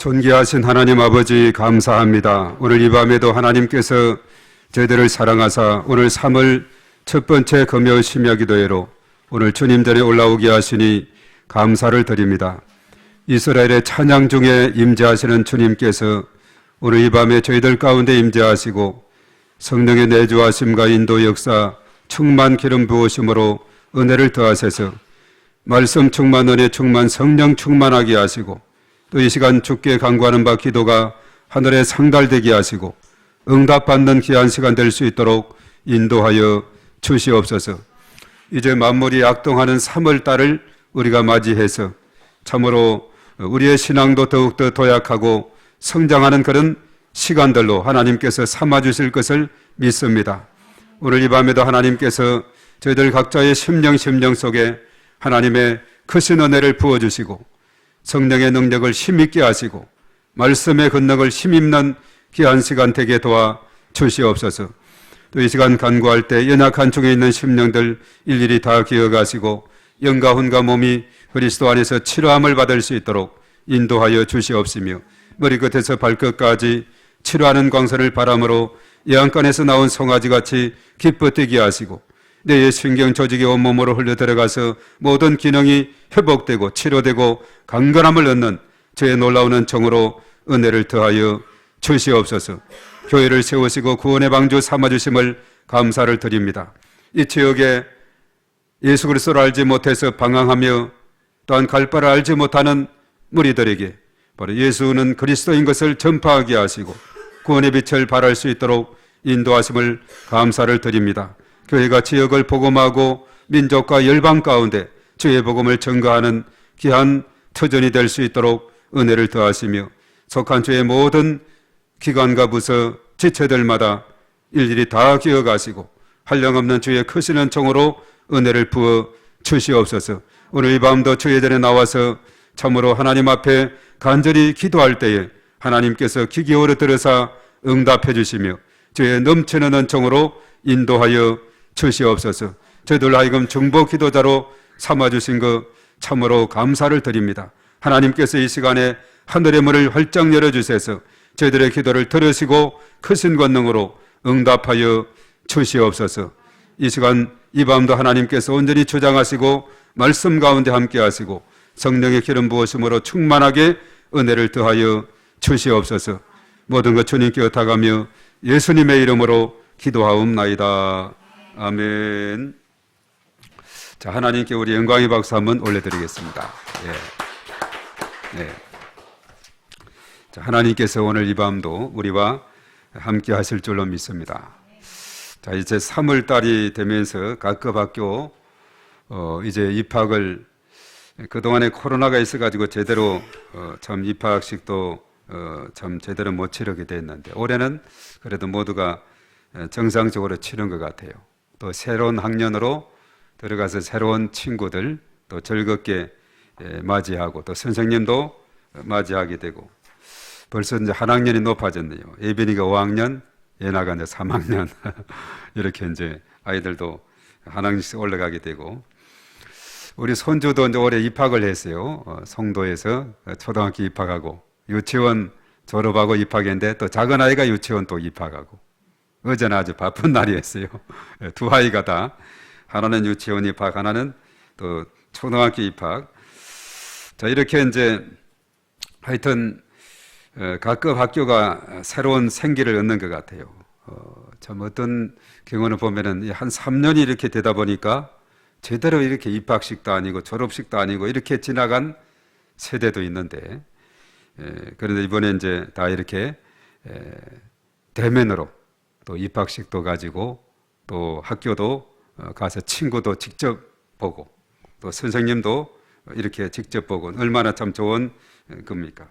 존귀하신 하나님 아버지 감사합니다. 오늘 이 밤에도 하나님께서 저희들을 사랑하사 오늘 3월 첫 번째 금요 심야 기도회로 오늘 주님 전에 올라오게 하시니 감사를 드립니다. 이스라엘의 찬양 중에 임재하시는 주님께서 오늘 이 밤에 저희들 가운데 임재하시고 성령의 내주하심과 인도 역사 충만 기름 부으심으로 은혜를 더하셔서 말씀 충만 은혜 충만 성령 충만하게 하시고 또 이 시간 주께 간구하는 바 기도가 하늘에 상달되게 하시고 응답받는 귀한 시간 될 수 있도록 인도하여 주시옵소서. 이제 만물이 약동하는 3월 달을 우리가 맞이해서 참으로 우리의 신앙도 더욱더 도약하고 성장하는 그런 시간들로 하나님께서 삼아주실 것을 믿습니다. 오늘 이 밤에도 하나님께서 저희들 각자의 심령 속에 하나님의 크신 은혜를 부어주시고 성령의 능력을 힘있게 하시고 말씀의 권능을 힘입는 귀한 시간 되게 도와 주시옵소서. 또 이 시간 간구할 때 연약한 중에 있는 심령들 일일이 다 기억하시고 영과 혼과 몸이 그리스도 안에서 치료함을 받을 수 있도록 인도하여 주시옵시며 머리끝에서 발끝까지 치료하는 광선을 바람으로 예안간에서 나온 송아지같이 기뻐 뛰게 하시고 뇌의 신경 조직이 온몸으로 흘러 들어가서 모든 기능이 회복되고 치료되고 강건함을 얻는 저의 놀라운 은총으로 은혜를 더하여 주시옵소서. 교회를 세우시고 구원의 방주 삼아주심을 감사를 드립니다. 이 지역에 예수 그리스도를 알지 못해서 방황하며 또한 갈 바를 알지 못하는 무리들에게 바로 예수는 그리스도인 것을 전파하게 하시고 구원의 빛을 발할 수 있도록 인도하심을 감사를 드립니다. 교회가 지역을 복음하고 민족과 열방 가운데 주의 복음을 전가하는 귀한 터전이 될 수 있도록 은혜를 더하시며 속한 주의 모든 기관과 부서 지체들마다 일일이 다 기억하시고 한량없는 주의 크신 은총으로 은혜를 부어 주시옵소서. 오늘 이 밤도 주의 전에 나와서 참으로 하나님 앞에 간절히 기도할 때에 하나님께서 귀 기울여 들으사 응답해 주시며 주의 넘치는 은총으로 인도하여 주시옵소서. 저희들 하여금 중보 기도자로 삼아주신 것 참으로 감사를 드립니다. 하나님께서 이 시간에 하늘의 문을 활짝 열어주셔서 저희들의 기도를 들으시고 크신 권능으로 응답하여 주시옵소서. 이 시간 이 밤도 하나님께서 온전히 주장하시고 말씀 가운데 함께 하시고 성령의 기름 부으심으로 충만하게 은혜를 더하여 주시옵소서. 모든 것 주님께 의탁하며 예수님의 이름으로 기도하옵나이다. 아멘. 자, 하나님께 우리 영광의 박수 한번 올려드리겠습니다. 예. 네. 자, 하나님께서 오늘 이 밤도 우리와 함께 하실 줄로 믿습니다. 자, 이제 3월 달이 되면서 각급 학교 이제 입학을 그동안에 코로나가 있어가지고 제대로 참 입학식도 참 제대로 못 치르게 됐는데 올해는 그래도 모두가 정상적으로 치른 것 같아요. 또 새로운 학년으로 들어가서 새로운 친구들 또 즐겁게 맞이하고 또 선생님도 맞이하게 되고 벌써 이제 한 학년이 높아졌네요. 예빈이가 5학년, 예나가 이제 3학년 이렇게 이제 아이들도 한 학년씩 올라가게 되고 우리 손주도 이제 올해 입학을 했어요. 송도에서 초등학교 입학하고 유치원 졸업하고 입학했는데 또 작은 아이가 유치원 또 입학하고 어제는 아주 바쁜 날이었어요. 두 아이가 다 하나는 유치원 입학, 하나는 또 초등학교 입학. 자, 이렇게 이제 하여튼 각급 학교가 새로운 생기를 얻는 것 같아요. 참 어떤 경우는 보면은 한 3년이 이렇게 되다 보니까 제대로 이렇게 입학식도 아니고 졸업식도 아니고 이렇게 지나간 세대도 있는데 그런데 이번에 이제 다 이렇게 대면으로 또 입학식도 가지고 또 학교도 가서 친구도 직접 보고 또 선생님도 이렇게 직접 보고 얼마나 참 좋은 겁니까?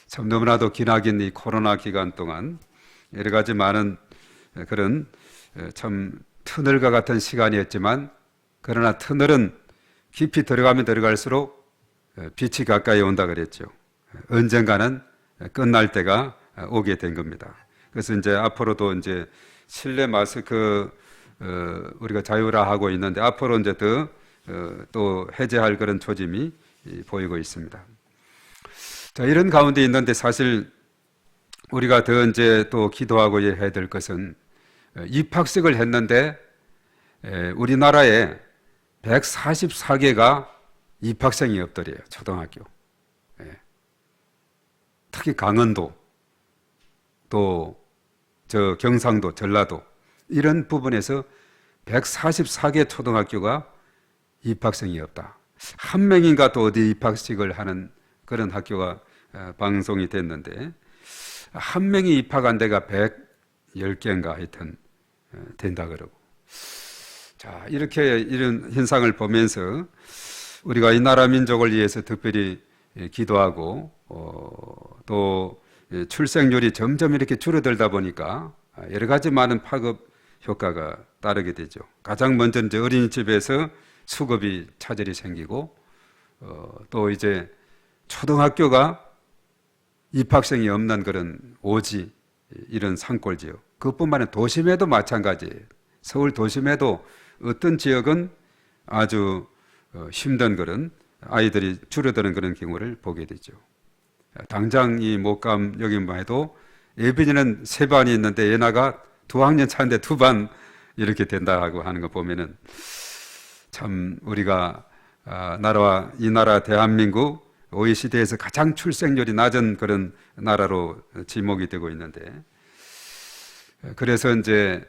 참 너무나도 기나긴 이 코로나 기간 동안 여러 가지 많은 그런 참 터널과 같은 시간이었지만 그러나 터널은 깊이 들어가면 들어갈수록 빛이 가까이 온다 그랬죠. 언젠가는 끝날 때가 오게 된 겁니다. 그래서 이제 앞으로도 이제 실내 마스크 우리가 자율화하고 있는데 앞으로 이제 더 또 해제할 그런 조짐이 보이고 있습니다. 자, 이런 가운데 있는데 사실 우리가 더 이제 또 기도하고 해야 될 것은 입학식을 했는데 우리나라에 144개가 입학생이 없더래요. 초등학교. 특히 강원도, 또 저 경상도, 전라도 이런 부분에서 144개 초등학교가 입학생이 없다. 한 명인가 또 어디 입학식을 하는 그런 학교가 방송이 됐는데 한 명이 입학한 데가 110개인가 하여튼 된다 그러고. 자, 이렇게 이런 현상을 보면서 우리가 이 나라 민족을 위해서 특별히 기도하고 또 출생률이 점점 이렇게 줄어들다 보니까 여러 가지 많은 파급 효과가 따르게 되죠. 가장 먼저 이제 어린이집에서 수급이 차질이 생기고 또 이제 초등학교가 입학생이 없는 그런 오지 이런 산골지요. 그것뿐만 아니라 도심에도 마찬가지예요. 서울 도심에도 어떤 지역은 아주 힘든 그런 아이들이 줄어드는 그런 경우를 보게 되죠. 당장 이 목감 여기만 해도 예빈이는 3반이 있는데 예나가 2학년 차인데 2반 이렇게 된다고 하는 거 보면은 참 우리가 나라와 이 나라 대한민국 OECD에서 가장 출생률이 낮은 그런 나라로 지목이 되고 있는데, 그래서 이제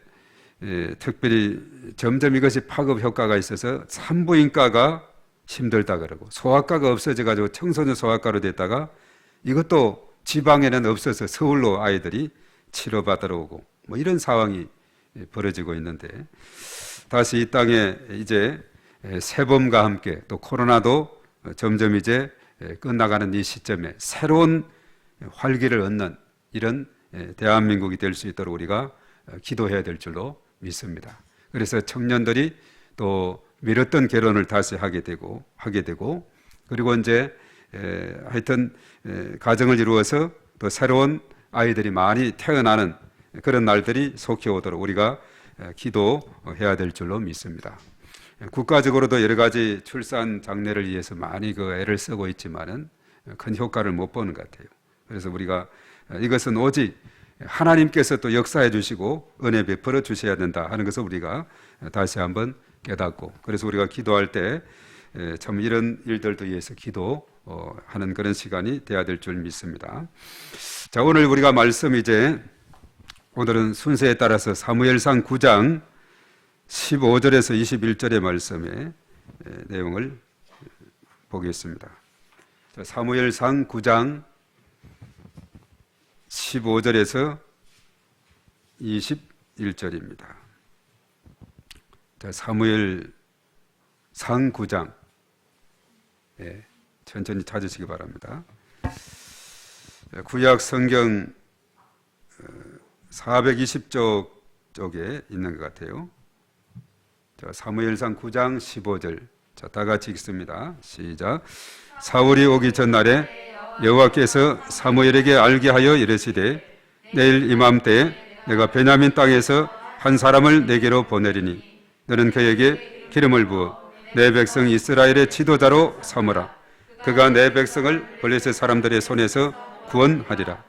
특별히 점점 이것이 파급 효과가 있어서 산부인과가 힘들다 그러고 소아과가 없어져 가지고 청소년 소아과로 됐다가 이것도 지방에는 없어서 서울로 아이들이 치료받으러 오고 뭐 이런 상황이 벌어지고 있는데, 다시 이 땅에 이제 세범과 함께 또 코로나도 점점 이제 끝나가는 이 시점에 새로운 활기를 얻는 이런 대한민국이 될 수 있도록 우리가 기도해야 될 줄로 믿습니다. 그래서 청년들이 또 미뤘던 결혼을 다시 하게 되고 그리고 이제 하여튼 가정을 이루어서 또 새로운 아이들이 많이 태어나는 그런 날들이 속히 오도록 우리가 기도해야 될 줄로 믿습니다. 국가적으로도 여러 가지 출산 장려를 위해서 많이 그 애를 쓰고 있지만은 큰 효과를 못 보는 것 같아요. 그래서 우리가 이것은 오직 하나님께서 또 역사해 주시고 은혜 베풀어 주셔야 된다 하는 것을 우리가 다시 한번 깨닫고, 그래서 우리가 기도할 때 참 이런 일들도 위해서 기도하는 그런 시간이 돼야 될 줄 믿습니다. 자, 오늘 우리가 말씀 이제 오늘은 순서에 따라서 사무엘상 9장 15절에서 21절의 말씀의 내용을 보겠습니다. 자, 사무엘상 9장 15절에서 21절입니다. 자, 사무엘상 9장 천천히 찾으시기 바랍니다. 구약 성경 420쪽 쪽에 있는 것 같아요. 자, 사무엘상 9장 15절. 자, 다 같이 읽습니다. 시작. 사울이 오기 전날에 여호와께서 사무엘에게 알게 하여 이르시되 내일 이맘때에 내가 베냐민 땅에서 한 사람을 내게로 보내리니 너는 그에게 기름을 부어 내 백성 이스라엘의 지도자로 삼으라. 그가 내 백성을 블레셋 사람들의 손에서 구원하리라.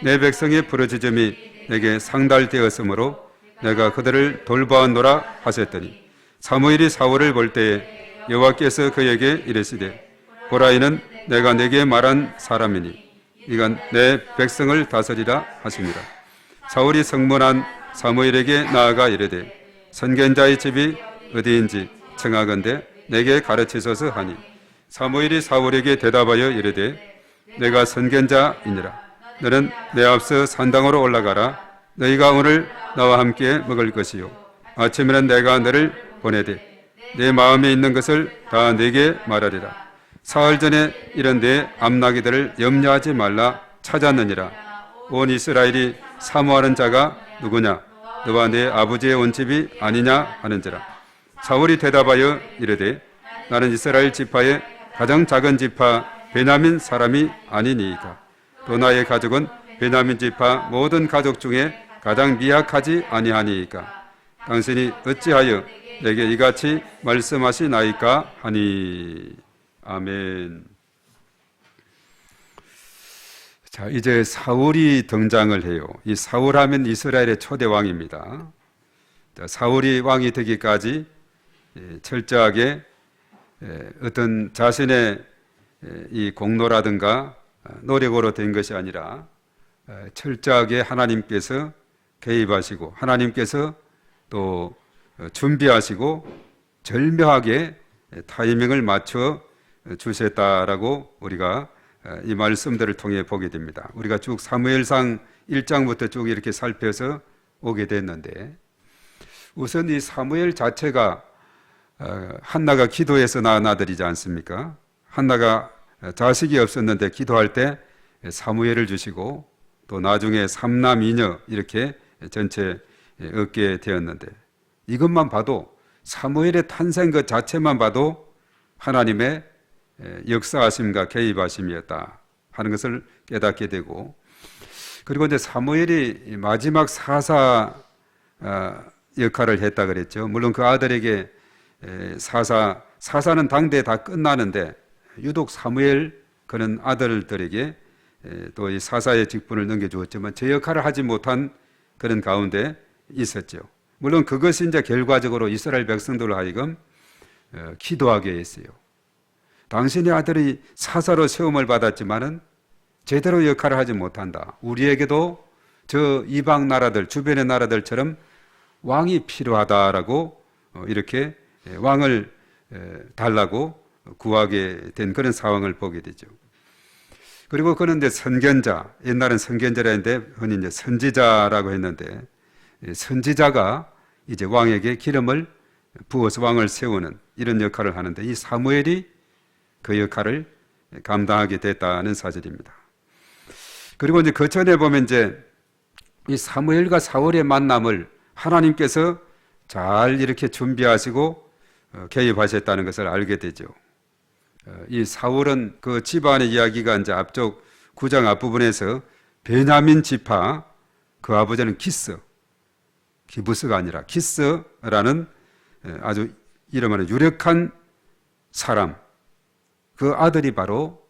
내 백성의 부르짖음이 내게 상달되었으므로 내가 그들을 돌보았노라 하셨더니 사무엘이 사울을 볼 때에 여호와께서 그에게 이르시되 보라, 이는 내가 내게 말한 사람이니 이가 내 백성을 다스리라 하시니라. 사울이 성문한 사무엘에게 나아가 이르되 선견자의 집이 어디인지 청하건대 내게 가르치소서 하니 사무엘이 사울에게 대답하여 이르되 내가 선견자이니라. 너는 내 앞서 산당으로 올라가라. 너희가 오늘 나와 함께 먹을 것이요 아침에는 내가 너를 보내되 내 마음에 있는 것을 다 내게 말하리라. 사흘 전에 이런 내 암나기들을 염려하지 말라 찾았느니라. 온 이스라엘이 사모하는 자가 누구냐? 너와 내 아버지의 온 집이 아니냐 하는지라. 사울이 대답하여 이르되 나는 이스라엘 지파의 가장 작은 지파 베냐민 사람이 아니니이까. 또 나의 가족은 베냐민 지파 모든 가족 중에 가장 미약하지 아니하니이까. 당신이 어찌하여 내게 이같이 말씀하시나이까 하니. 아멘. 자, 이제 사울이 등장을 해요. 이 사울하면 이스라엘의 초대 왕입니다. 자, 사울이 왕이 되기까지 철저하게 어떤 자신의 이 공로라든가 노력으로 된 것이 아니라 철저하게 하나님께서 개입하시고 하나님께서 또 준비하시고 절묘하게 타이밍을 맞춰 주셨다라고 우리가 이 말씀들을 통해 보게 됩니다. 우리가 쭉 사무엘상 1장부터 쭉 이렇게 살펴서 오게 됐는데, 우선 이 사무엘 자체가 한나가 기도해서 낳은 아들이지 않습니까? 한나가 자식이 없었는데 기도할 때 사무엘을 주시고 또 나중에 삼남 이녀 이렇게 전체 얻게 되었는데, 이것만 봐도 사무엘의 탄생 그 자체만 봐도 하나님의 역사하심과 개입하심이었다 하는 것을 깨닫게 되고, 그리고 이제 사무엘이 마지막 사사 역할을 했다 그랬죠. 물론 그 아들에게 사사는 당대에 다 끝나는데 유독 사무엘 그는 아들들에게 또 이 사사의 직분을 넘겨주었지만 제 역할을 하지 못한 그런 가운데 있었죠. 물론 그것이 이제 결과적으로 이스라엘 백성들로 하여금 기도하게 했어요. 당신의 아들이 사사로 세움을 받았지만은 제대로 역할을 하지 못한다. 우리에게도 저 이방 나라들, 주변의 나라들처럼 왕이 필요하다라고 이렇게 왕을 달라고 구하게 된 그런 상황을 보게 되죠. 그리고 그는 이제 선견자, 옛날엔 선견자라 했는데 흔히 이제 선지자라고 했는데, 선지자가 이제 왕에게 기름을 부어서 왕을 세우는 이런 역할을 하는데, 이 사무엘이 그 역할을 감당하게 됐다는 사실입니다. 그리고 이제 그 전에 보면 이제 이 사무엘과 사울의 만남을 하나님께서 잘 이렇게 준비하시고 개입하셨다는 것을 알게 되죠. 이 사울은 그 집안의 이야기가 이제 앞쪽 9장 앞부분에서 베냐민 지파, 그 아버지는 기스, 기부스가 아니라 기스라는 아주 이름하는 유력한 사람, 그 아들이 바로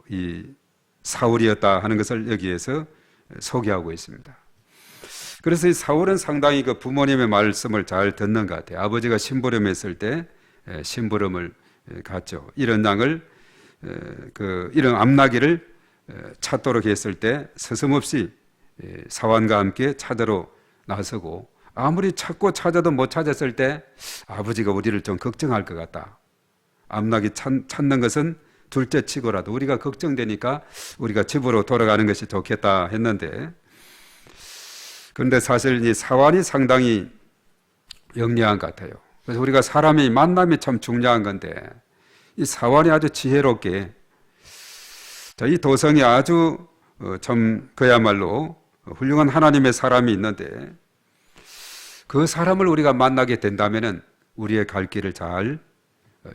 이 사울이었다 하는 것을 여기에서 소개하고 있습니다. 그래서 이 사울은 상당히 그 부모님의 말씀을 잘 듣는 것 같아요. 아버지가 심부름했을 때 심부름을 갔죠. 이런 양을 이런 암나귀를 찾도록 했을 때 서슴없이 사환과 함께 찾으러 나서고, 아무리 찾고 찾아도 못 찾았을 때 아버지가 우리를 좀 걱정할 것 같다. 암나귀 찾는 것은 둘째 치고라도 우리가 걱정되니까 우리가 집으로 돌아가는 것이 좋겠다 했는데, 그런데 사실 이 사환이 상당히 영리한 것 같아요. 그래서 우리가 사람의 만남이 참 중요한 건데, 이 사환이 아주 지혜롭게, 이 도성이 아주 참 그야말로 훌륭한 하나님의 사람이 있는데, 그 사람을 우리가 만나게 된다면은 우리의 갈 길을 잘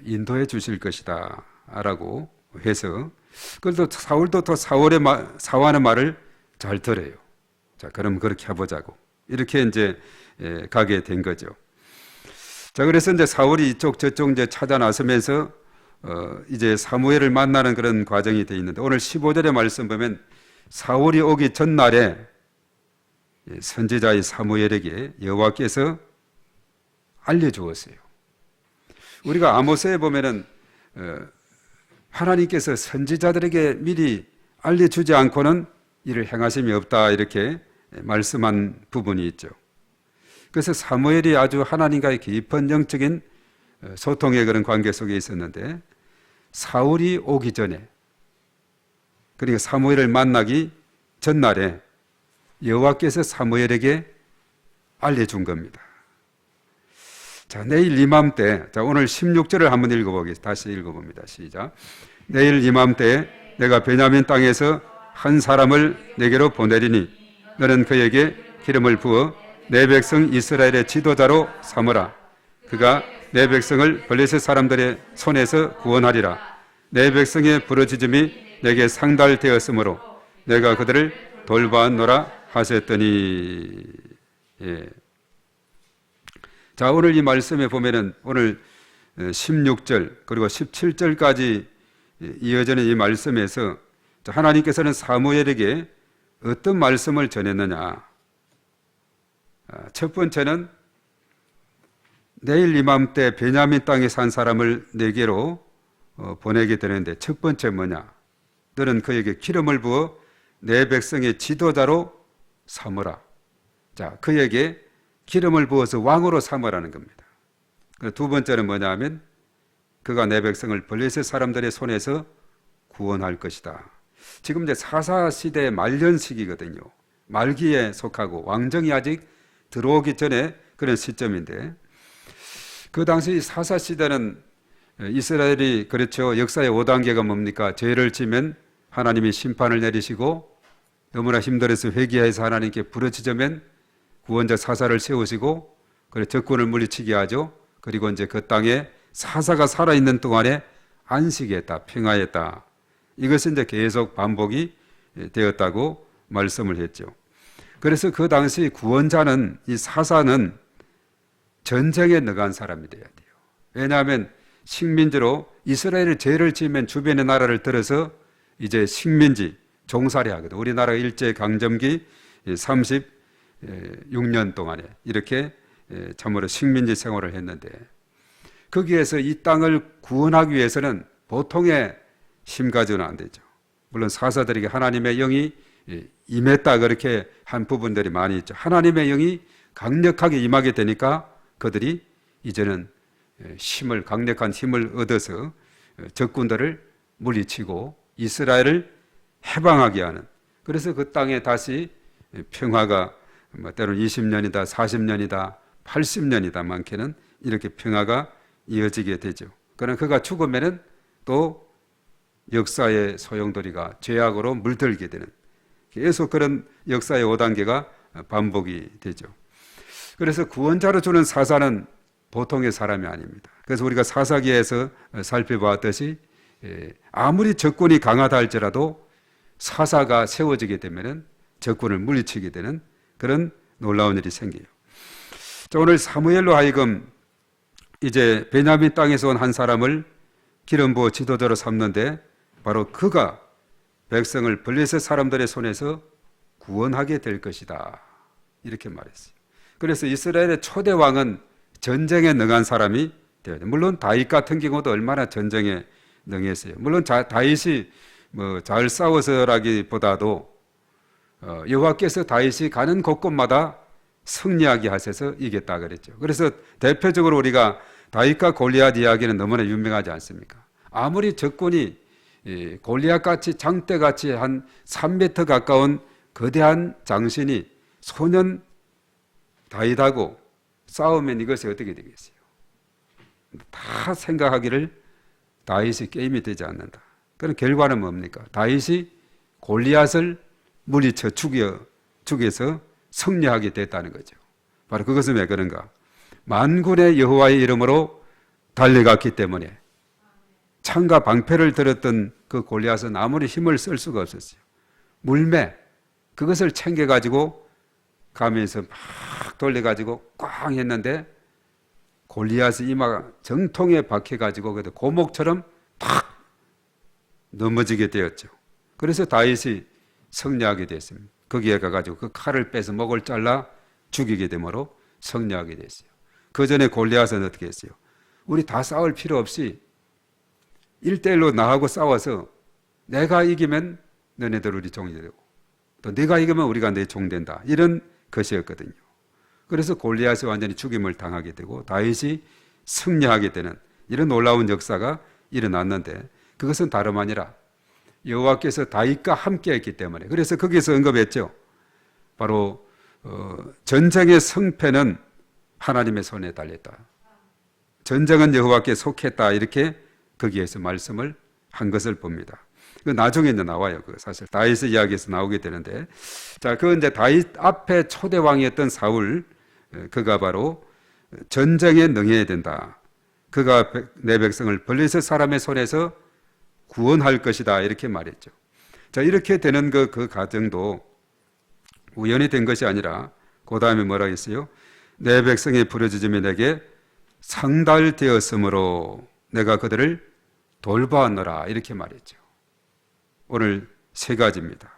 인도해 주실 것이다 라고 해서, 그래도 사울도 또 사환의 말을 잘 들어요. 자, 그럼 그렇게 해보자고 이렇게 이제 가게 된 거죠. 자, 그래서 이제 사울이 이쪽 저쪽 이제 찾아 나서면서 이제 사무엘을 만나는 그런 과정이 되어 있는데, 오늘 15절의 말씀 보면 사울이 오기 전날에 선지자의 사무엘에게 여호와께서 알려주었어요. 우리가 아모스에 보면은 하나님께서 선지자들에게 미리 알려주지 않고는 이를 행하심이 없다 이렇게 말씀한 부분이 있죠. 그래서 사무엘이 아주 하나님과의 깊은 영적인 소통의 그런 관계 속에 있었는데, 사울이 오기 전에, 그러니까 사무엘을 만나기 전날에 여호와께서 사무엘에게 알려준 겁니다. 자, 내일 이맘때, 자, 오늘 16절을 한번 읽어보겠습니다. 다시 읽어봅니다. 시작. 내일 이맘때 내가 베냐민 땅에서 한 사람을 내게로 보내리니 너는 그에게 기름을 부어 내 백성 이스라엘의 지도자로 삼으라. 그가 내 백성을 블레셋 사람들의 손에서 구원하리라. 내 백성의 부르짖음이 내게 상달되었으므로 내가 그들을 돌봐노라 하셨더니. 예. 자, 오늘 이 말씀에 보면은 오늘 16절 그리고 17절까지 이어지는 이 말씀에서, 하나님께서는 사무엘에게 어떤 말씀을 전했느냐? 첫 번째는 내일 이맘때 베냐민 땅에 산 사람을 내게로 보내게 되는데, 첫 번째 뭐냐? 너는 그에게 기름을 부어 내 백성의 지도자로 삼으라. 자, 그에게 기름을 부어서 왕으로 삼으라는 겁니다. 두 번째는 뭐냐 하면 그가 내 백성을 블레셋 사람들의 손에서 구원할 것이다. 지금 이제 사사 시대의 말년 시기거든요. 말기에 속하고 왕정이 아직 들어오기 전에 그런 시점인데, 그 당시 사사 시대는 이스라엘이 그렇죠. 역사의 5단계가 뭡니까? 죄를 지면 하나님이 심판을 내리시고, 너무나 힘들어서 회개해서 하나님께 부르짖으면 구원자 사사를 세우시고, 그래 적군을 물리치게 하죠. 그리고 이제 그 땅에 사사가 살아있는 동안에 안식했다, 평화했다. 이것은 이제 계속 반복이 되었다고 말씀을 했죠. 그래서 그 당시 구원자는, 이 사사는 전쟁에 나간 사람이 돼야 돼요. 왜냐하면 식민지로 이스라엘이 죄를 지으면 주변의 나라를 들어서 이제 식민지 종살이 하거든. 우리나라 일제 강점기 36년 동안에 이렇게 참으로 식민지 생활을 했는데, 거기에서 이 땅을 구원하기 위해서는 보통의 힘 가지고는 안 되죠. 물론 사사들에게 하나님의 영이 임했다 그렇게 한 부분들이 많이 있죠. 하나님의 영이 강력하게 임하게 되니까 그들이 이제는 강력한 힘을 얻어서 적군들을 물리치고 이스라엘을 해방하게 하는, 그래서 그 땅에 다시 평화가 때로는 20년이다, 40년이다, 80년이다 많게는 이렇게 평화가 이어지게 되죠. 그러나 그가 죽으면은 또 역사의 소용돌이가 죄악으로 물들게 되는, 계속 그런 역사의 5단계가 반복이 되죠. 그래서 구원자로 주는 사사는 보통의 사람이 아닙니다. 그래서 우리가 사사기에서 살펴보았듯이 아무리 적군이 강하다 할지라도 사사가 세워지게 되면은 적군을 물리치게 되는 그런 놀라운 일이 생겨요. 자, 오늘 사무엘로 하여금 이제 베냐민 땅에서 온 한 사람을 기름 부어 지도자로 삼는데, 바로 그가 백성을 블레셋 사람들의 손에서 구원하게 될 것이다, 이렇게 말했어요. 그래서 이스라엘의 초대 왕은 전쟁에 능한 사람이 되어야 돼요. 물론 다윗 같은 경우도 얼마나 전쟁에 능했어요. 물론 다윗이 잘 싸워서라기보다도 여호와께서 다윗이 가는 곳곳마다 승리하게 하셔서 이겼다 그랬죠. 그래서 대표적으로 우리가 다윗과 골리앗 이야기는 너무나 유명하지 않습니까? 아무리 적군이 골리앗같이 장대같이 한 3m 가까운 거대한 장신이 소년 다윗하고 싸우면 이것이 어떻게 되겠어요? 다 생각하기를 다윗이 게임이 되지 않는다. 그런 결과는 뭡니까? 다윗이 골리앗을 물리쳐 죽여서 승리하게 됐다는 거죠. 바로 그것은 왜 그런가? 만군의 여호와의 이름으로 달려갔기 때문에. 창과 방패를 들었던 그 골리앗은 아무리 힘을 쓸 수가 없었어요. 물매, 그것을 챙겨가지고 가면서 막 돌려가지고 꽝 했는데, 골리앗의 이마가 정통에 박혀가지고 그래도 고목처럼 탁 넘어지게 되었죠. 그래서 다윗이 승리하게 됐습니다. 거기에 가가지고 그 칼을 빼서 목을 잘라 죽이게 되므로 승리하게 됐어요. 그 전에 골리앗은 어떻게 했어요? 우리 다 싸울 필요 없이 1대1로 나하고 싸워서 내가 이기면 너네들 우리 종이 되고, 또 네가 이기면 우리가 내 종 된다, 이런 것이었거든요. 그래서 골리앗이 완전히 죽임을 당하게 되고 다윗이 승리하게 되는 이런 놀라운 역사가 일어났는데, 그것은 다름 아니라 여호와께서 다윗과 함께 했기 때문에, 그래서 거기서 언급했죠. 바로 전쟁의 승패는 하나님의 손에 달렸다. 전쟁은 여호와께 속했다, 이렇게 거기에서 말씀을 한 것을 봅니다. 그 나중에 이제 나와요. 그 사실 다윗의 이야기에서 나오게 되는데, 자, 그 이제 다윗 앞에 초대 왕이었던 사울, 그가 바로 전쟁에 능해야 된다. 그가 내 백성을 블레셋 사람의 손에서 구원할 것이다, 이렇게 말했죠. 자, 이렇게 되는 그 과정도 우연히 된 것이 아니라 그 다음에 뭐라 했어요? 내 백성의 부르짖음이 내게 상달되었으므로 내가 그들을 돌보았노라, 이렇게 말했죠. 오늘 세 가지입니다.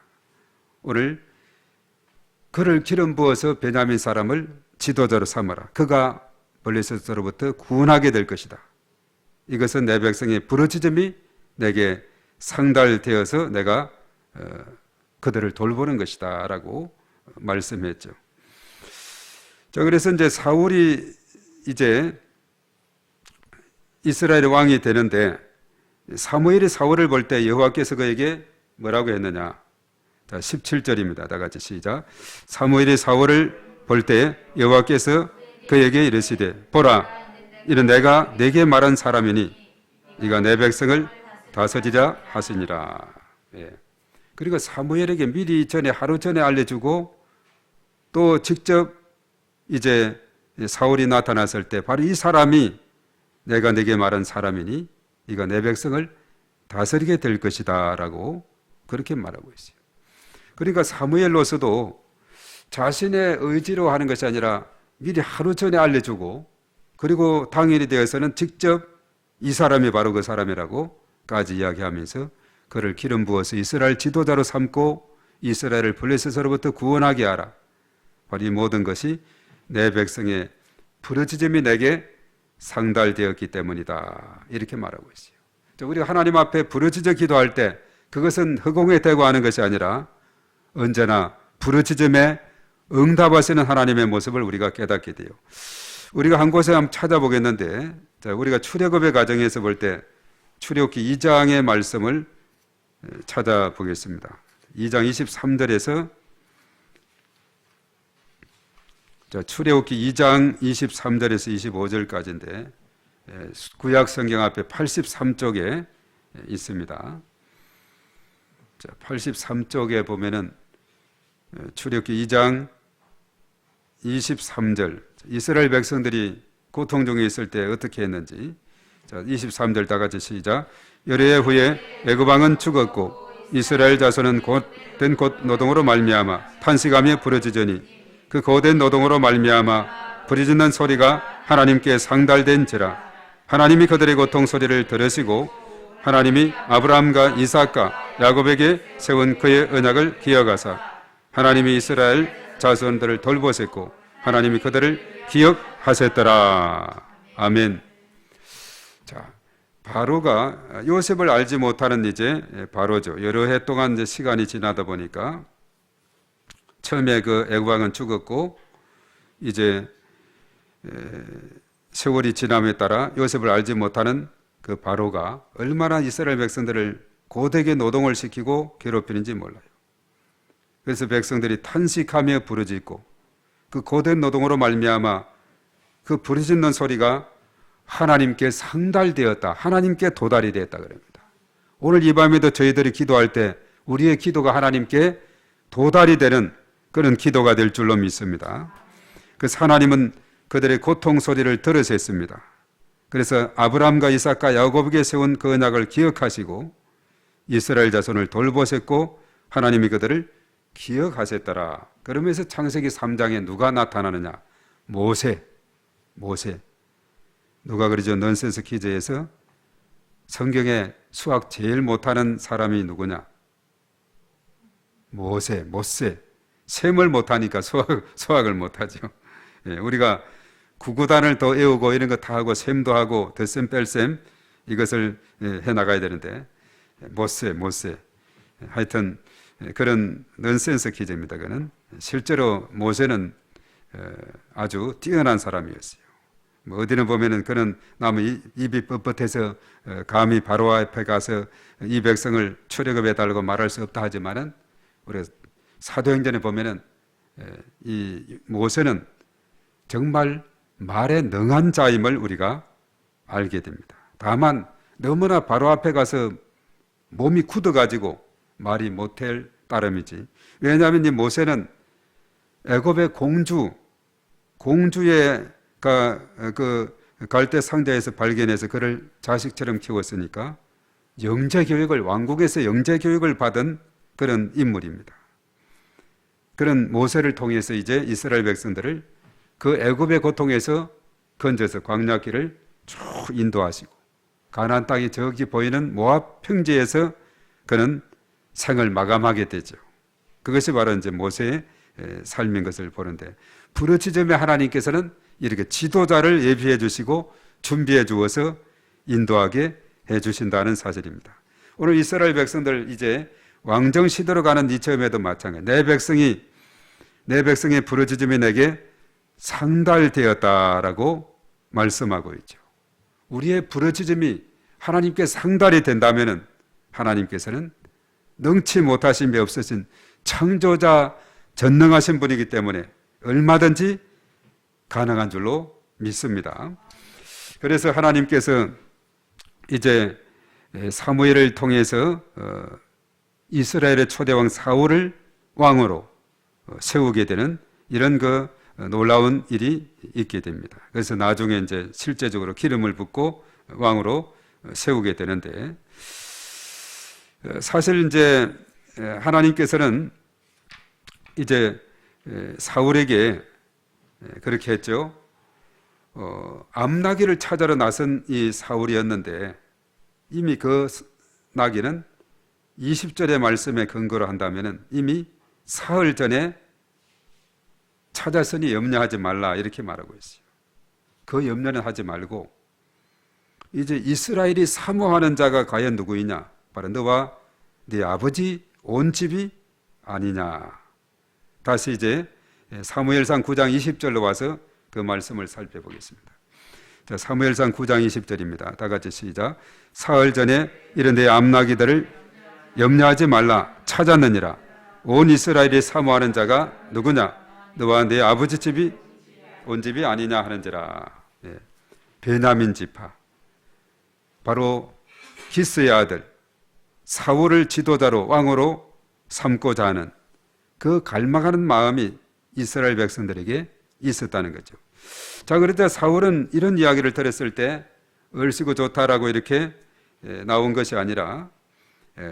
오늘 그를 기름 부어서 베냐민 사람을 지도자로 삼아라. 그가 블레셋으로부터 구원하게 될 것이다. 이것은 내 백성의 부르짖음이 내게 상달되어서 내가 그들을 돌보는 것이다 라고 말씀했죠. 자, 그래서 이제 사울이 이제 이스라엘의 왕이 되는데 사무엘이 사울을 볼 때 여호와께서 그에게 뭐라고 했느냐? 자, 17절입니다. 다 같이 시작. 사무엘이 사울을 볼 때 여호와께서 그에게 이르시되 보라, 이는 내가 네게 말한 사람이니 네가 내 백성을 다스리라 하시니라. 예. 그리고 사무엘에게 미리 전에 하루 전에 알려주고 또 직접 이제 사울이 나타났을 때 바로 이 사람이 내가 네게 말한 사람이니 네가 내 백성을 다스리게 될 것이다 라고 그렇게 말하고 있어요. 그러니까 사무엘로서도 자신의 의지로 하는 것이 아니라 미리 하루 전에 알려주고 그리고 당일이 되어서는 직접 이 사람이 바로 그 사람이라고까지 이야기하면서 그를 기름 부어서 이스라엘 지도자로 삼고 이스라엘을 블레셋으로부터 구원하게 하라. 바로 이 모든 것이 내 백성의 부르짖음이 내게 상달되었기 때문이다. 이렇게 말하고 있어요. 우리가 하나님 앞에 부르짖어 기도할 때 그것은 허공에 대고 하는 것이 아니라 언제나 부르짖음에 응답하시는 하나님의 모습을 우리가 깨닫게 돼요. 우리가 한 곳에 한번 찾아보겠는데, 우리가 출애굽의 과정에서 볼 때 출애굽기 2장의 말씀을 찾아보겠습니다. 2장 23절에서 출애굽기 2장 23절에서 25절까지인데 구약 성경 앞에 83쪽에 있습니다. 83쪽에 보면은 출애굽기 2장 23절 이스라엘 백성들이 고통 중에 있을 때 어떻게 했는지 23절 다 같이 시작. 열흘 후에 애굽 왕은 죽었고 이스라엘 자손은 곧된 곧 노동으로 말미암아 탄식하며 부르짖으니 그 고된 노동으로 말미암아 부르짖는 소리가 하나님께 상달된지라. 하나님이 그들의 고통 소리를 들으시고 하나님이 아브라함과 이삭과 야곱에게 세운 그의 언약을 기억하사 하나님이 이스라엘 자손들을 돌보셨고 하나님이 그들을 기억하셨더라. 아멘. 자, 바로가 요셉을 알지 못하는 이제 바로죠. 여러 해 동안 이제 시간이 지나다 보니까 처음에 그 애굽 왕은 죽었고 이제 세월이 지남에 따라 요셉을 알지 못하는 그 바로가 얼마나 이스라엘 백성들을 고되게 노동을 시키고 괴롭히는지 몰라요. 그래서 백성들이 탄식하며 부르짖고 그 고된 노동으로 말미암아 그 부르짖는 소리가 하나님께 상달되었다. 하나님께 도달이 되었다 그럽니다. 오늘 이 밤에도 저희들이 기도할 때 우리의 기도가 하나님께 도달이 되는 그런 기도가 될 줄로 믿습니다. 그래서 하나님은 그들의 고통 소리를 들으셨습니다. 그래서 아브라함과 이삭과 야곱에게 세운 그 언약을 기억하시고 이스라엘 자손을 돌보셨고 하나님이 그들을 기억하셨더라. 그러면서 창세기 3장에 누가 나타나느냐? 모세. 누가 그러죠? 넌센스 퀴즈에서 성경에 수학 제일 못하는 사람이 누구냐? 모세. 셈을 못하니까 수학을 못하죠. 예, 우리가 구구단을 더 외우고 이런 거 다 하고 셈도 하고 덧셈 뺄셈 이것을 해나가야 되는데 모세. 하여튼 그런 넌센스 퀴즈입니다. 그는 실제로 모세는 아주 뛰어난 사람이었어요. 뭐 어디는 보면은 그는 나무 입이 뻣뻣해서 감히 바로 앞에 가서 이 백성을 출애굽해 달라고 말할 수 없다 하지만은 우리가 사도행전에 보면은 이 모세는 정말 말에 능한 자임을 우리가 알게 됩니다. 다만 너무나 바로 앞에 가서 몸이 굳어가지고 말이 못할 따름이지. 왜냐하면 이 모세는 애굽의 공주의 그 갈대 상자에서 발견해서 그를 자식처럼 키웠으니까 왕국에서 영재 교육을 받은 그런 인물입니다. 그런 모세를 통해서 이제 이스라엘 백성들을 그 애굽의 고통에서 건져서 광야길을 쭉 인도하시고 가나안 땅이 저기 보이는 모압 평지에서 그는 생을 마감하게 되죠. 그것이 바로 이제 모세의 삶인 것을 보는데, 부르짖음에 하나님께서는 이렇게 지도자를 예비해 주시고 준비해 주어서 인도하게 해 주신다는 사실입니다. 오늘 이스라엘 백성들 이제 왕정 시대로 가는 이점에도 마찬가지. 내 백성의 부르짖음이 내게 상달되었다라고 말씀하고 있죠. 우리의 부르짖음이 하나님께 상달이 된다면은 하나님께서는 능치 못하심이 없으신 창조자 전능하신 분이기 때문에 얼마든지 가능한 줄로 믿습니다. 그래서 하나님께서 이제 사무엘을 통해서 이스라엘의 초대왕 사울을 왕으로 세우게 되는 이런 그 놀라운 일이 있게 됩니다. 그래서 나중에 이제 실제적으로 기름을 붓고 왕으로 세우게 되는데, 사실 이제 하나님께서는 이제 사울에게 그렇게 했죠. 암나귀를 찾아러 나선 이 사울이었는데, 이미 그 나귀는 20절의 말씀에 근거로 한다면 이미 사흘 전에 찾았으니 염려하지 말라 이렇게 말하고 있어요. 그 염려는 하지 말고 이제 이스라엘이 사모하는 자가 과연 누구이냐? 바로 너와 네 아버지 온 집이 아니냐. 다시 이제 사무엘상 9장 20절로 와서 그 말씀을 살펴보겠습니다. 자, 사무엘상 9장 20절입니다. 다 같이 시작. 사흘 전에 이런 내 암나귀들을 염려하지 말라. 찾았느니라. 온 이스라엘이 사모하는 자가 누구냐? 너와 내 아버지 집이 온 집이 아니냐 하는지라. 베냐민 지파, 바로 기스의 아들 사울을 지도자로 왕으로 삼고자 하는 그 갈망하는 마음이 이스라엘 백성들에게 있었다는 거죠. 자, 그럴 때 사울은 이런 이야기를 들었을 때 얼씨구 좋다라고 이렇게 나온 것이 아니라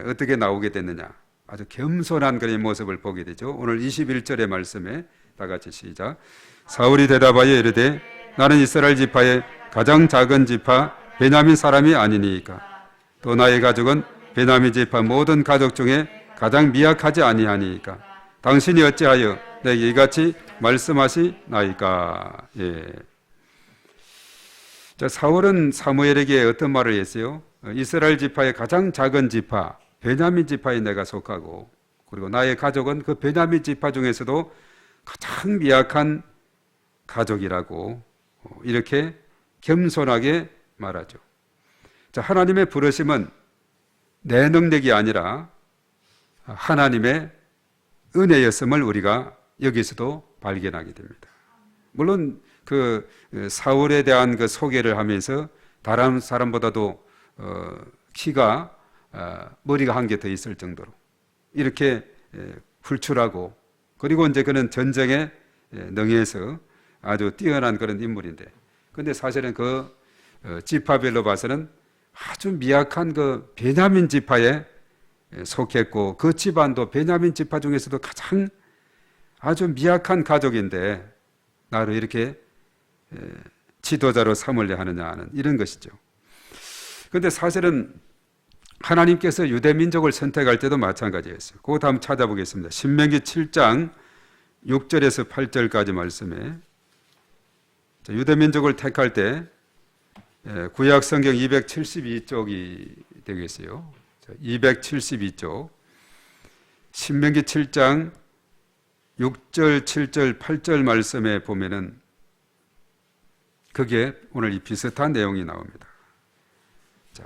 어떻게 나오게 됐느냐? 아주 겸손한 그런 모습을 보게 되죠. 오늘 21절의 말씀에 다 같이 시작. 사울이 대답하여 이르되 나는 이스라엘 지파의 가장 작은 지파 베냐민 사람이 아니니까 또 나의 가족은 베냐민 지파 모든 가족 중에 가장 미약하지 아니하니까 당신이 어찌하여 내게 이같이 말씀하시나이까. 자, 사울은 사무엘에게 어떤 말을 했어요? 이스라엘 지파의 가장 작은 지파 베냐민 지파에 내가 속하고, 그리고 나의 가족은 그 베냐민 지파 중에서도 가장 미약한 가족이라고 이렇게 겸손하게 말하죠. 자, 하나님의 부르심은 내 능력이 아니라 하나님의 은혜였음을 우리가 여기서도 발견하게 됩니다. 물론 그 사울에 대한 그 소개를 하면서 다른 사람보다도 키가 머리가 한 개 더 있을 정도로 이렇게 훌출하고, 그리고 이제 그는 전쟁에 능해서 아주 뛰어난 그런 인물인데, 근데 사실은 그 지파별로 봐서는 아주 미약한 그 베냐민 지파에 속했고, 그 집안도 베냐민 지파 중에서도 가장 아주 미약한 가족인데 나를 이렇게 지도자로 삼으려 하느냐 하는 이런 것이죠. 그런데 사실은 하나님께서 유대 민족을 선택할 때도 마찬가지였어요. 그거 한번 찾아보겠습니다. 신명기 7장 6절에서 8절까지 말씀에, 유대 민족을 택할 때 구약 성경 272쪽이 되겠어요. 272쪽 신명기 7장 6절, 7절, 8절 말씀에 보면은 그게 오늘 이 비슷한 내용이 나옵니다. 자,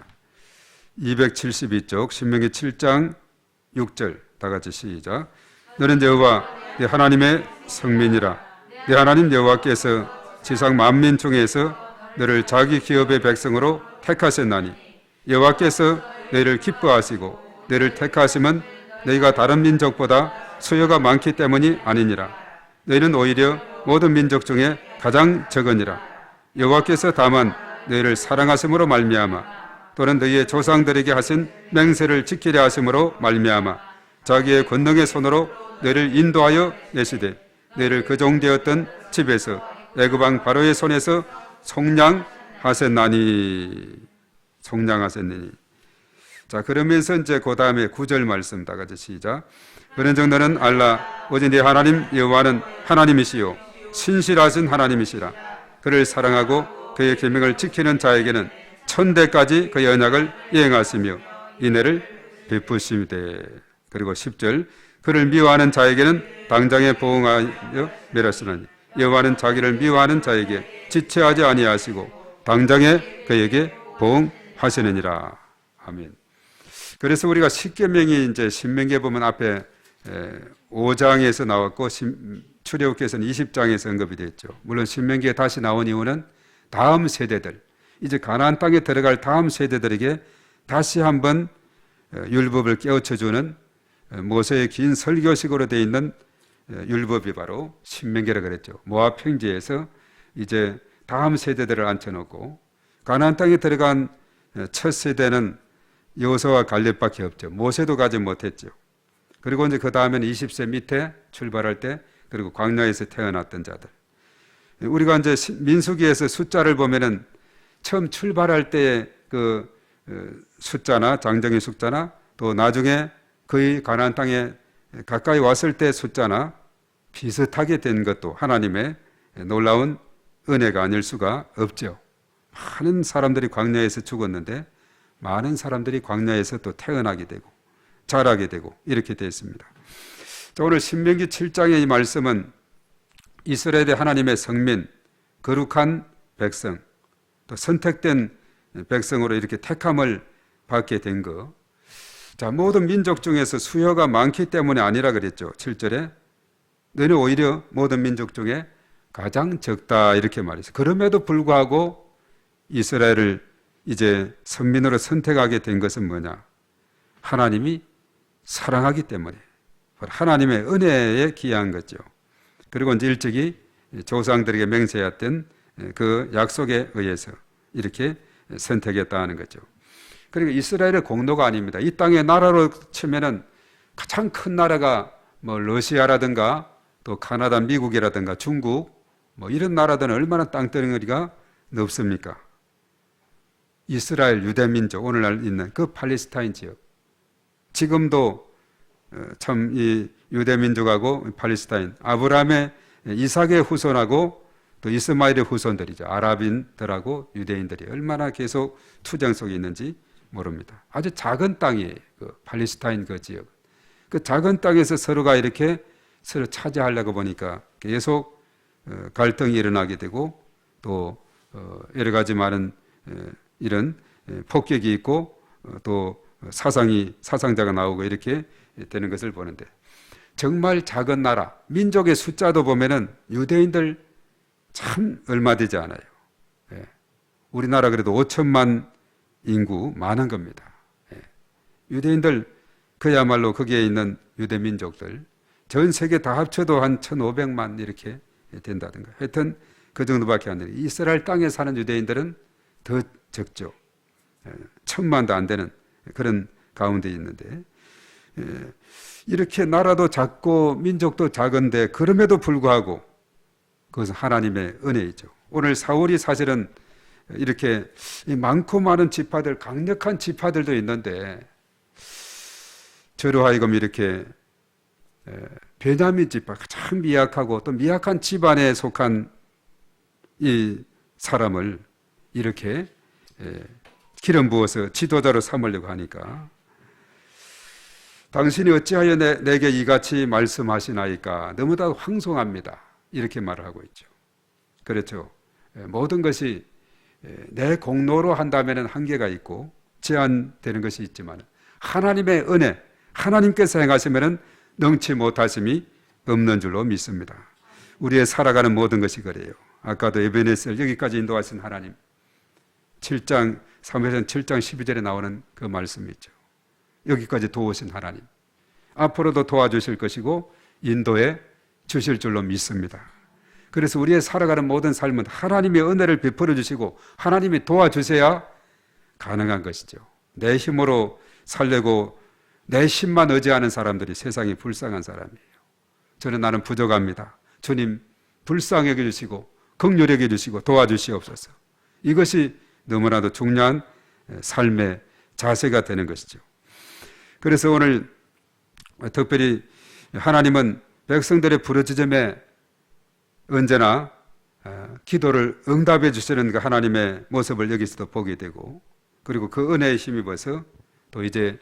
272쪽 신명기 7장 6절 다 같이 시작. 너는 여호와 네 하나님의 성민이라. 네 하나님 여호와께서 지상 만민 중에서 너를 자기 기업의 백성으로 택하셨나니 여호와께서 너희를 기뻐하시고 너희를 택하심은 너희가 다른 민족보다 수요가 많기 때문이 아니니라. 너희는 오히려 모든 민족 중에 가장 적으니라. 여호와께서 다만 너희를 사랑하심으로 말미암아 또는 너희의 조상들에게 하신 맹세를 지키려 하심으로 말미암아 자기의 권능의 손으로 너희를 인도하여 내시되 너희를 그 종되었던 집에서 애굽 왕 바로의 손에서 속량하셨나니. 자, 그러면서 이제 그 다음에 9절 말씀 다 같이 시작. 그런 정도는 알라 오직 네 하나님 여호와는 하나님이시요 신실하신 하나님이시라. 그를 사랑하고 그의 계명을 지키는 자에게는 천대까지 그의 언약을 이행하시며 인애를 베푸심이되. 그리고 10절 그를 미워하는 자에게는 당장에 보응하여 멸하시나니 여호와는 자기를 미워하는 자에게 지체하지 아니하시고 당장에 그에게 보응하시느니라. 아멘. 그래서 우리가 십계명이 이제 신명기에 보면 앞에 5장에서 나왔고 출애굽기에서는 20장에서 언급이 됐죠. 물론 신명기에 다시 나온 이유는 다음 세대들, 이제 가나안 땅에 들어갈 다음 세대들에게 다시 한번 율법을 깨우쳐주는 모세의 긴 설교식으로 되어 있는 율법이 바로 신명기라고 그랬죠. 모압 평지에서 이제 다음 세대들을 앉혀놓고 가나안 땅에 들어간 첫 세대는 여호수아와 갈렙밖에 없죠. 모세도 가지 못했죠. 그리고 이제 그 다음에는 20세 밑에 출발할 때, 그리고 광야에서 태어났던 자들. 우리가 이제 민수기에서 숫자를 보면은 처음 출발할 때의 그 숫자나 장정의 숫자나 또 나중에 거의 가나안 땅에 가까이 왔을 때 숫자나 비슷하게 된 것도 하나님의 놀라운 은혜가 아닐 수가 없죠. 많은 사람들이 광야에서 죽었는데 많은 사람들이 광야에서 또 태어나게 되고 자라게 되고 이렇게 됐습니다. 오늘 신명기 7장의 이 말씀은 이스라엘의 하나님의 성민, 거룩한 백성, 또 선택된 백성으로 이렇게 택함을 받게 된 거. 자, 모든 민족 중에서 수요가 많기 때문에 아니라 그랬죠. 7절에 너는 오히려 모든 민족 중에 가장 적다 이렇게 말했어요. 그럼에도 불구하고 이스라엘을 이제 선민으로 선택하게 된 것은 뭐냐? 하나님이 사랑하기 때문에 하나님의 은혜에 기여한 거죠. 그리고 이제 일찍이 조상들에게 맹세했던 그 약속에 의해서 이렇게 선택했다는 거죠. 그리고 이스라엘의 공로가 아닙니다. 이 땅의 나라로 치면은 가장 큰 나라가 뭐 러시아라든가 또 카나다, 미국이라든가 중국 뭐 이런 나라들은 얼마나 땅덩어리가 넓습니까? 이스라엘 유대민족, 오늘날 있는 그 팔레스타인 지역. 지금도 참 이 유대민족하고 팔레스타인, 아브라함의 이삭의 후손하고 또 이스마엘의 후손들이죠. 아랍인들하고 유대인들이 얼마나 계속 투쟁 속에 있는지 모릅니다. 아주 작은 땅이에요. 그 팔레스타인 그 지역. 그 작은 땅에서 서로가 이렇게 서로 차지하려고 보니까 계속 갈등이 일어나게 되고 또 여러 가지 많은 이런 폭격이 있고 또 사상자가 나오고 이렇게 되는 것을 보는데, 정말 작은 나라, 민족의 숫자도 보면은 유대인들 참 얼마 되지 않아요. 우리나라 그래도 5천만 인구 많은 겁니다. 유대인들 그야말로 거기에 있는 유대 민족들 전 세계 다 합쳐도 한 1,500만 이렇게 된다든가. 하여튼 그 정도밖에 안 돼요. 이스라엘 땅에 사는 유대인들은 더 적죠. 1,000만도 안 되는 그런 가운데 있는데, 이렇게 나라도 작고 민족도 작은데 그럼에도 불구하고 그것은 하나님의 은혜이죠. 오늘 사울이 사실은 이렇게 많고 많은 지파들, 강력한 지파들도 있는데 저로 하여금 이렇게 베냐민 지파, 가장 미약하고 또 미약한 집안에 속한 이 사람을 이렇게 기름 부어서 지도자로 삼으려고 하니까, 당신이 어찌하여 내게 이같이 말씀하시나이까? 너무나 황송합니다. 이렇게 말을 하고 있죠. 그렇죠. 모든 것이 내 공로로 한다면 한계가 있고 제한되는 것이 있지만 하나님의 은혜, 하나님께서 행하시면 능치 못하심이 없는 줄로 믿습니다. 우리의 살아가는 모든 것이 그래요. 아까도 에베네셀 여기까지 인도하신 하나님, 7장 사무엘상 7장 12절에 나오는 그 말씀이 있죠. 여기까지 도우신 하나님, 앞으로도 도와주실 것이고 인도해 주실 줄로 믿습니다. 그래서 우리의 살아가는 모든 삶은 하나님의 은혜를 베풀어 주시고 하나님이 도와주셔야 가능한 것이죠. 내 힘으로 살려고 내 힘만 의지하는 사람들이 세상이 불쌍한 사람이에요. 저는 나는 부족합니다. 주님 불쌍히 여겨주시고 긍휼히 여겨주시고 도와주시옵소서. 이것이 너무나도 중요한 삶의 자세가 되는 것이죠. 그래서 오늘 특별히 하나님은 백성들의 부르짖음에 언제나 기도를 응답해 주시는 그 하나님의 모습을 여기서도 보게 되고, 그리고 그 은혜에 힘입어서 또 이제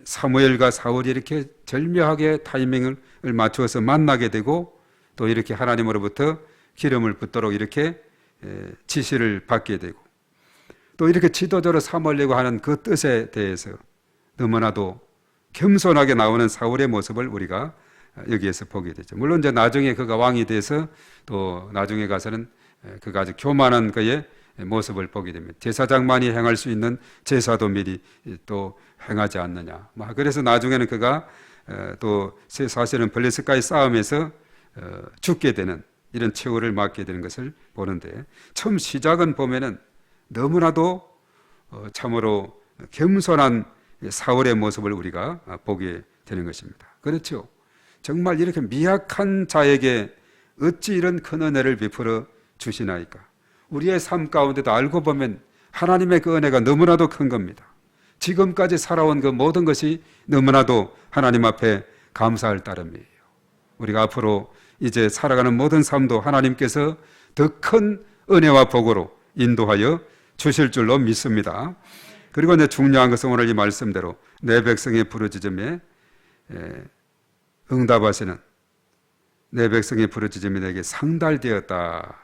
사무엘과 사울이 이렇게 절묘하게 타이밍을 맞추어서 만나게 되고, 또 이렇게 하나님으로부터 기름을 붓도록 이렇게 지시를 받게 되고, 또 이렇게 지도자로 삼으려고 하는 그 뜻에 대해서 너무나도 겸손하게 나오는 사울의 모습을 우리가 여기에서 보게 되죠. 물론 이제 나중에 그가 왕이 돼서 또 나중에 가서는 그가 아주 교만한 그의 모습을 보게 됩니다. 제사장만이 행할 수 있는 제사도 미리 또 행하지 않느냐. 그래서 나중에는 그가 또 사실은 블레셋과의 싸움에서 죽게 되는 이런 최후를 맞게 되는 것을 보는데, 처음 시작은 보면은 너무나도 참으로 겸손한 사울의 모습을 우리가 보게 되는 것입니다. 그렇죠. 정말 이렇게 미약한 자에게 어찌 이런 큰 은혜를 베풀어 주시나이까. 우리의 삶 가운데도 알고 보면 하나님의 그 은혜가 너무나도 큰 겁니다. 지금까지 살아온 그 모든 것이 너무나도 하나님 앞에 감사할 따름이에요. 우리가 앞으로 이제 살아가는 모든 삶도 하나님께서 더 큰 은혜와 복으로 인도하여 주실 줄로 믿습니다. 그리고 이제 중요한 것은 오늘 이 말씀대로 내 백성의 부르짖음에 응답하시는, 내 백성의 부르짖음이 내게 상달되었다.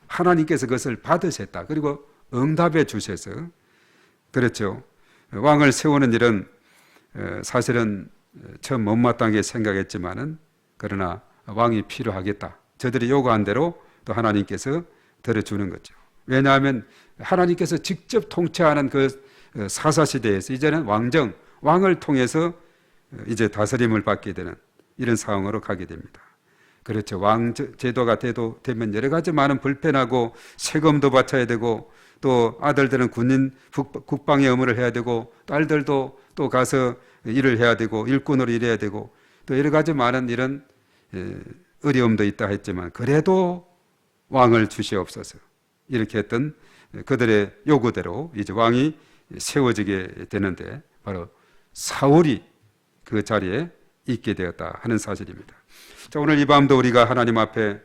하나님께서 그것을 받으셨다. 그리고 응답해 주셔서, 그렇죠. 왕을 세우는 일은 사실은 처음 못마땅하게 생각했지만은, 그러나 왕이 필요하겠다. 저들이 요구한 대로 또 하나님께서 들어주는 거죠. 왜냐하면 하나님께서 직접 통치하는 그 사사시대에서 이제는 왕을 통해서 이제 다스림을 받게 되는 이런 상황으로 가게 됩니다. 그렇죠. 왕 제도가 되면 여러 가지 많은 불편하고 세금도 바쳐야 되고, 또 아들들은 국방의 의무를 해야 되고, 딸들도 또 가서 일을 해야 되고, 일꾼으로 일해야 되고, 또 여러 가지 많은 이런 어려움도 있다 했지만, 그래도 왕을 주시옵소서 이렇게 했던 그들의 요구대로 이제 왕이 세워지게 되는데, 바로 사울이 그 자리에 있게 되었다 하는 사실입니다. 자, 오늘 이 밤도 우리가 하나님 앞에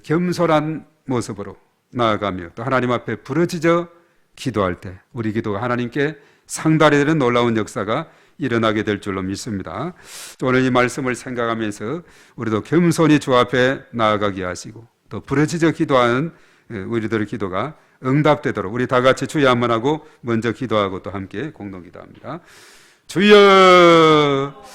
겸손한 모습으로 나아가며 또 하나님 앞에 부르짖어 기도할 때 우리 기도가 하나님께 상달이 되는 놀라운 역사가 일어나게 될 줄로 믿습니다. 오늘 이 말씀을 생각하면서 우리도 겸손히 주 앞에 나아가게 하시고, 또 부르짖어 기도하는 우리들의 기도가 응답되도록 우리 다 같이 주여 한번 하고 먼저 기도하고 또 함께 공동 기도합니다. 주여